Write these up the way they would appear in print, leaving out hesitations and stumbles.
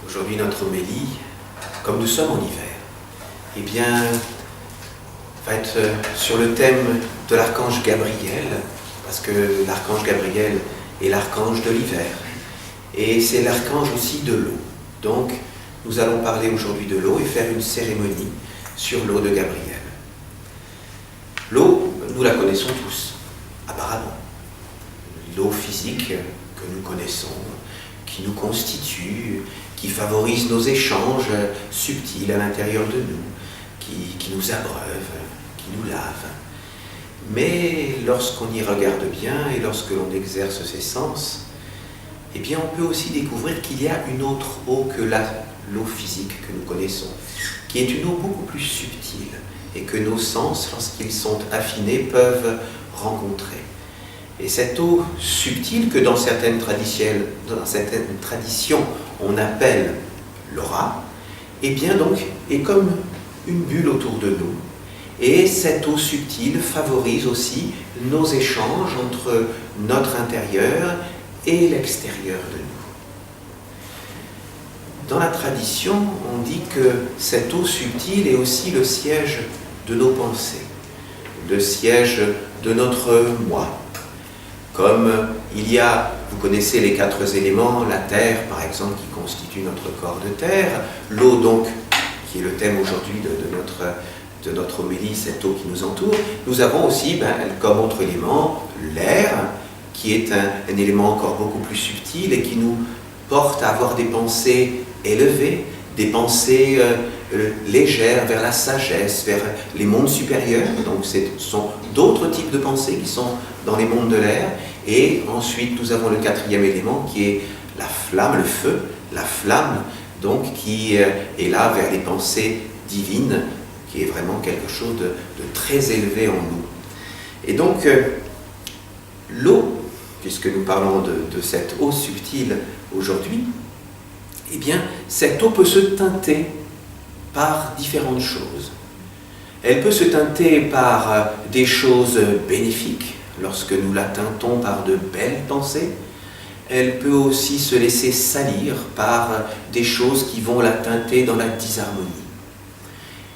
Aujourd'hui, notre homélie, comme nous sommes en hiver, eh bien, va être sur le thème de l'archange Gabriel, parce que l'archange Gabriel est l'archange de l'hiver, et c'est l'archange aussi de l'eau. Donc, nous allons parler aujourd'hui de l'eau et faire une cérémonie sur l'eau de Gabriel. L'eau, nous la connaissons tous, apparemment. L'eau physique que nous connaissons, qui nous constitue, qui favorise nos échanges subtils à l'intérieur de nous, qui nous abreuve, qui nous lave. Mais lorsqu'on y regarde bien et lorsque l'on exerce ses sens, eh bien on peut aussi découvrir qu'il y a une autre eau que l'eau physique que nous connaissons, qui est une eau beaucoup plus subtile et que nos sens, lorsqu'ils sont affinés, peuvent rencontrer. Et cette eau subtile que dans certaines traditions on appelle l'aura, eh bien donc est comme une bulle autour de nous. Et cette eau subtile favorise aussi nos échanges entre notre intérieur et l'extérieur de nous. Dans la tradition, on dit que cette eau subtile est aussi le siège de nos pensées, le siège de notre moi. Comme il y a, vous connaissez les 4 éléments, la terre par exemple qui constitue notre corps de terre, l'eau donc, qui est le thème aujourd'hui de notre homélie, cette eau qui nous entoure. Nous avons aussi, comme autre élément, l'air, qui est un élément encore beaucoup plus subtil et qui nous porte à avoir des pensées élevées, des pensées légères vers la sagesse, vers les mondes supérieurs. Donc ce sont d'autres types de pensées qui sont dans les mondes de l'air. Et ensuite nous avons le 4e élément qui est la flamme, le feu, la flamme, donc qui est là vers les pensées divines, qui est vraiment quelque chose de très élevé en nous. Et donc l'eau, puisque nous parlons de cette eau subtile aujourd'hui, eh bien cette eau peut se teinter par différentes choses. Elle peut se teinter par des choses bénéfiques, lorsque nous la teintons par de belles pensées. Elle peut aussi se laisser salir par des choses qui vont la teinter dans la disharmonie.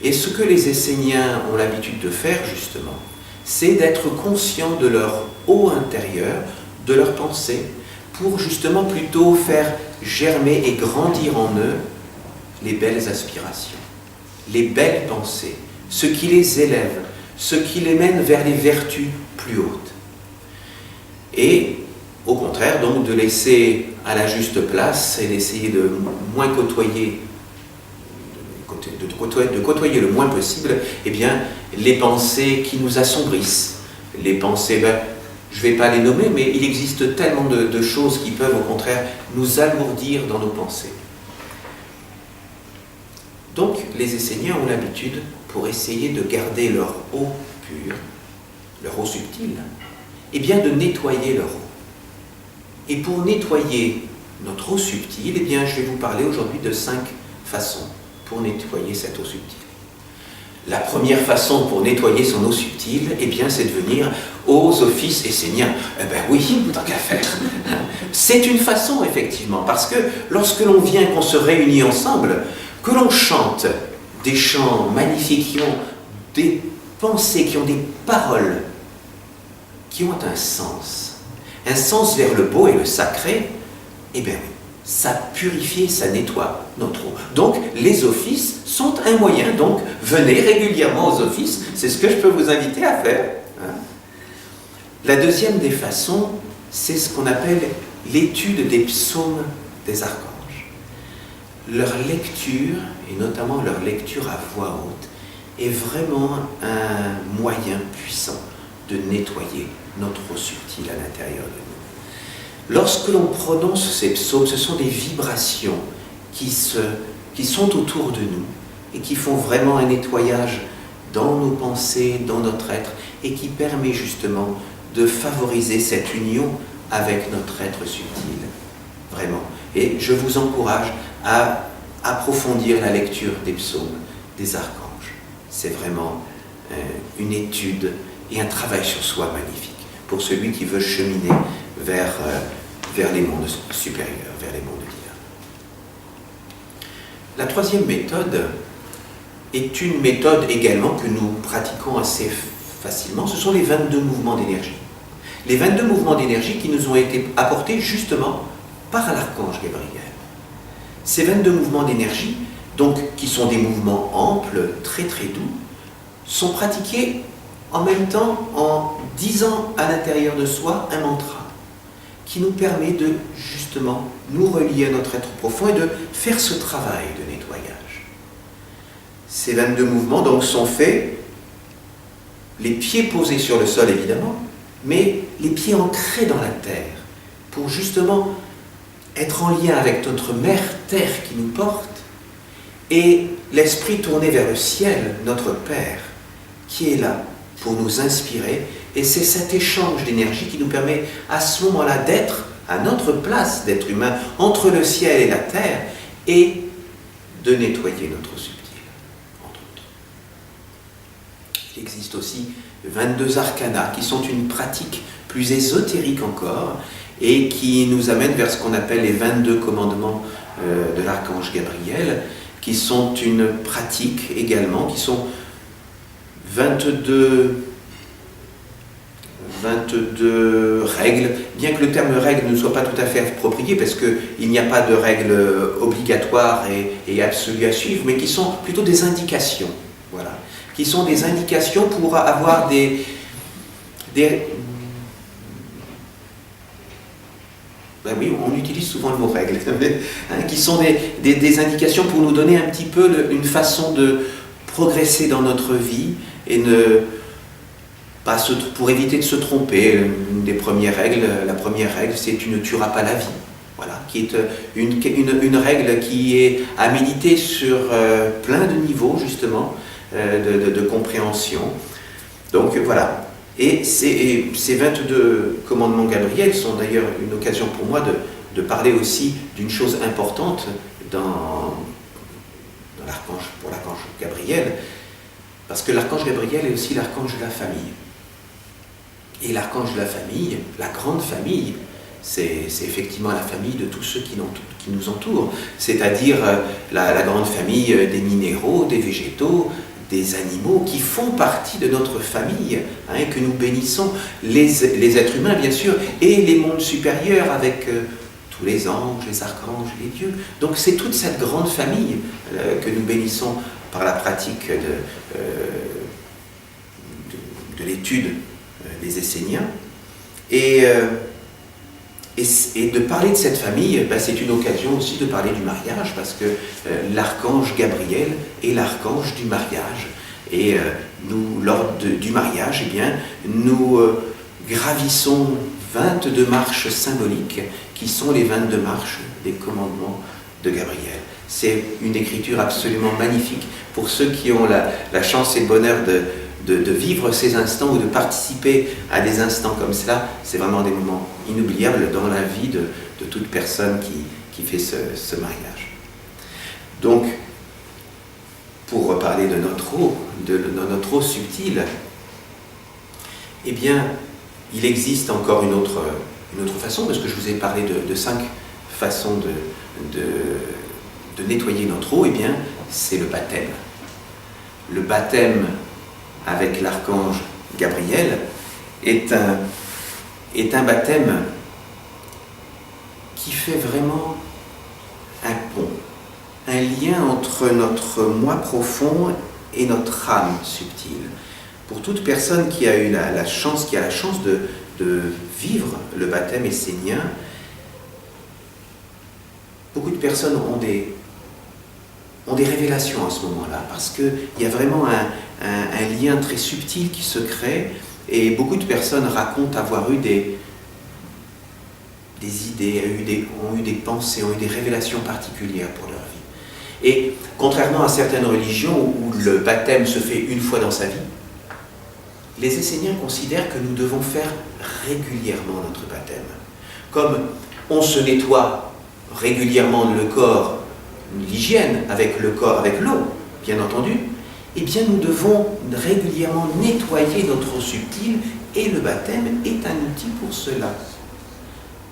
Et ce que les Esséniens ont l'habitude de faire justement, c'est d'être conscients de leur eau intérieure, de leurs pensées, pour justement plutôt faire germer et grandir en eux les belles aspirations, les belles pensées, ce qui les élève, ce qui les mène vers les vertus plus hautes. Et au contraire, donc, de laisser à la juste place et d'essayer de moins côtoyer, de côtoyer le moins possible, eh bien, les pensées qui nous assombrissent, les pensées, je ne vais pas les nommer, mais il existe tellement de choses qui peuvent au contraire nous alourdir dans nos pensées. Donc, les Esséniens ont l'habitude, pour essayer de garder leur eau pure, leur eau subtile, eh bien de nettoyer leur eau. Et pour nettoyer notre eau subtile, eh bien je vais vous parler aujourd'hui de 5 façons pour nettoyer cette eau subtile. La première façon pour nettoyer son eau subtile, eh bien c'est de venir aux offices esséniens. Eh bien oui, tant qu'à faire. C'est une façon effectivement, parce que lorsque l'on vient, qu'on se réunit ensemble, que l'on chante des chants magnifiques qui ont des pensées, qui ont des paroles, qui ont un sens vers le beau et le sacré, eh bien oui, ça purifie, ça nettoie notre eau. Donc les offices sont un moyen, donc venez régulièrement aux offices, c'est ce que je peux vous inviter à faire. La deuxième des façons, c'est ce qu'on appelle l'étude des psaumes des archanges. Leur lecture, et notamment leur lecture à voix haute, est vraiment un moyen puissant de nettoyer notre eau subtile à l'intérieur de nous. Lorsque l'on prononce ces psaumes, ce sont des vibrations qui sont autour de nous et qui font vraiment un nettoyage dans nos pensées, dans notre être, et qui permet justement de favoriser cette union avec notre être subtil. Vraiment. Et je vous encourage à approfondir la lecture des psaumes des archanges. C'est vraiment une étude et un travail sur soi magnifique pour celui qui veut cheminer vers les mondes supérieurs, vers les mondes divins. La troisième méthode est une méthode également que nous pratiquons assez facilement. Ce sont les 22 mouvements d'énergie. Les 22 mouvements d'énergie qui nous ont été apportés justement par l'archange Gabriel. Ces 22 mouvements d'énergie, donc qui sont des mouvements amples, très très doux, sont pratiqués en même temps en disant à l'intérieur de soi un mantra qui nous permet de justement nous relier à notre être profond et de faire ce travail de nettoyage. Ces 22 mouvements donc sont faits, les pieds posés sur le sol évidemment, mais les pieds ancrés dans la terre, pour justement être en lien avec notre mère terre qui nous porte, et l'esprit tourné vers le ciel, notre Père, qui est là pour nous inspirer, et c'est cet échange d'énergie qui nous permet à ce moment-là d'être à notre place d'être humain, entre le ciel et la terre, et de nettoyer notre subtil, entre autres. Il existe aussi 22 arcanas, qui sont une pratique plus ésotérique encore, et qui nous amène vers ce qu'on appelle les 22 commandements de l'archange Gabriel, qui sont une pratique également, qui sont 22 règles, bien que le terme règle ne soit pas tout à fait approprié, parce qu'il n'y a pas de règles obligatoires et absolues à suivre, mais qui sont plutôt des indications, voilà, qui sont des indications pour avoir ben oui, on utilise souvent le mot règle, hein, qui sont des indications pour nous donner un petit peu une façon de progresser dans notre vie et pour éviter de se tromper. Une des premières règles, la première règle, c'est tu ne tueras pas la vie. Voilà, qui est une règle qui est à méditer sur plein de niveaux justement de compréhension. Donc voilà. Et ces 22 commandements Gabriel sont d'ailleurs une occasion pour moi de parler aussi d'une chose importante pour l'archange Gabriel, parce que l'archange Gabriel est aussi l'archange de la famille. Et l'archange de la famille, la grande famille, c'est effectivement la famille de tous ceux qui nous entourent, c'est-à-dire la grande famille des minéraux, des végétaux, des animaux qui font partie de notre famille, hein, que nous bénissons, les êtres humains bien sûr, et les mondes supérieurs avec tous les anges, les archanges, les dieux. Donc c'est toute cette grande famille que nous bénissons par la pratique de l'étude des Esséniens. Et de parler de cette famille, ben, c'est une occasion aussi de parler du mariage, parce que l'archange Gabriel est l'archange du mariage. Et nous, lors du mariage, eh bien, nous gravissons 22 marches symboliques, qui sont les 22 marches des commandements de Gabriel. C'est une écriture absolument magnifique pour ceux qui ont la chance et le bonheur de vivre ces instants ou de participer à des instants comme cela. C'est vraiment des moments inoubliables dans la vie de toute personne qui fait ce mariage. Donc, pour reparler de notre eau subtile, eh bien, il existe encore une autre façon, parce que je vous ai parlé de 5 façons de nettoyer notre eau. Eh bien, c'est le baptême. Le baptême avec l'archange Gabriel est un baptême qui fait vraiment un pont, un lien entre notre moi profond et notre âme subtile. Pour toute personne qui a eu la chance de vivre le baptême essénien, beaucoup de personnes ont des révélations à ce moment-là, parce qu'il y a vraiment un lien très subtil qui se crée, et beaucoup de personnes racontent avoir eu des idées, ont eu des pensées, ont eu des révélations particulières pour leur vie. Et contrairement à certaines religions où le baptême se fait une fois dans sa vie, les Esséniens considèrent que nous devons faire régulièrement notre baptême. Comme on se nettoie régulièrement le corps, l'hygiène avec le corps, avec l'eau, bien entendu, eh bien nous devons régulièrement nettoyer notre eau subtile, et le baptême est un outil pour cela.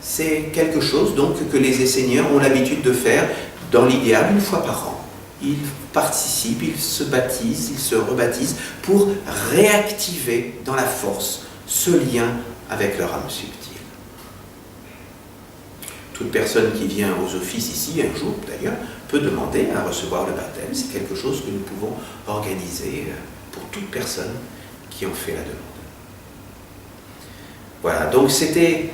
C'est quelque chose donc que les Esséniens ont l'habitude de faire, dans l'idéal, une fois par an. ils participent, ils se baptisent, ils se rebaptisent pour réactiver dans la force ce lien avec leur âme subtile. Toute personne qui vient aux offices ici, un jour d'ailleurs, peut demander à recevoir le baptême. C'est quelque chose que nous pouvons organiser pour toute personne qui en fait la demande. Voilà, donc c'était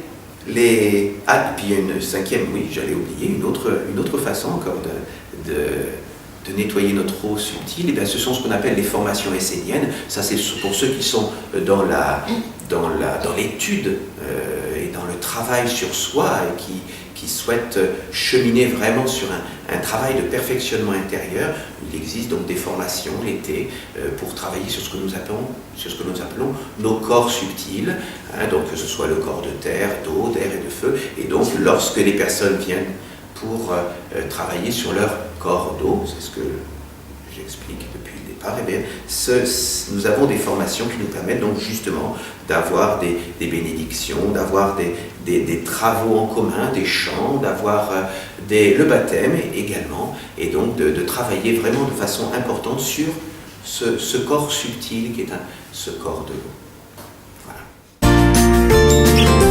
les... Ah, et puis une cinquième, oui, j'allais oublier, une autre façon encore de nettoyer notre eau subtile, et bien ce sont ce qu'on appelle les formations esséniennes. Ça, c'est pour ceux qui sont dans l'étude et dans le travail sur soi et qui souhaitent cheminer vraiment sur un travail de perfectionnement intérieur. Il existe donc des formations l'été pour travailler sur ce que nous appelons nos corps subtils, hein, donc que ce soit le corps de terre, d'eau, d'air et de feu. Et donc lorsque les personnes viennent pour travailler sur leur corps d'eau, c'est ce que j'explique depuis le départ, et bien, nous avons des formations qui nous permettent donc justement d'avoir des bénédictions, d'avoir des travaux en commun, des chants, d'avoir le baptême également, et donc de travailler vraiment de façon importante sur ce corps subtil qui est ce corps de l'eau. Voilà.